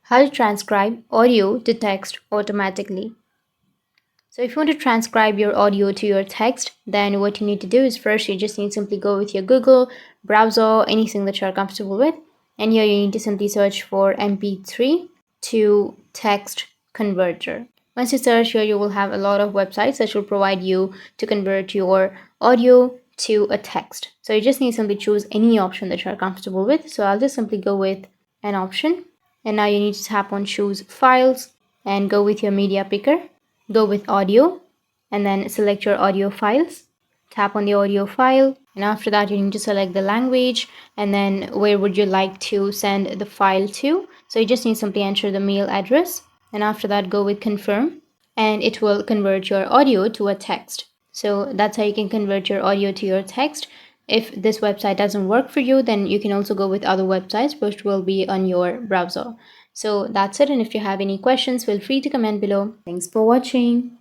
How to transcribe audio to text automatically. So if you want to transcribe your audio to your text, then what you need to do is first you just need to simply go with your Google browser, anything that you're comfortable with. And here you need to simply search for MP3 to text converter. Once you search here, you will have a lot of websites that will provide you to convert your audio to a text. So you just need to simply choose any option that you're comfortable with. So I'll just simply go with an option. And now you need to tap on choose files and go with your media picker. Go with audio and then select your audio files. Tap on the audio file, and after that you need to select the language and then where would you like to send the file to. So you just need to simply enter the mail address, and after that go with confirm, and it will convert your audio to a text. So that's how you can convert your audio to your text. If this website doesn't work for you, then you can also go with other websites which will be on your browser. So that's it, and if you have any questions, feel free to comment below. Thanks for watching.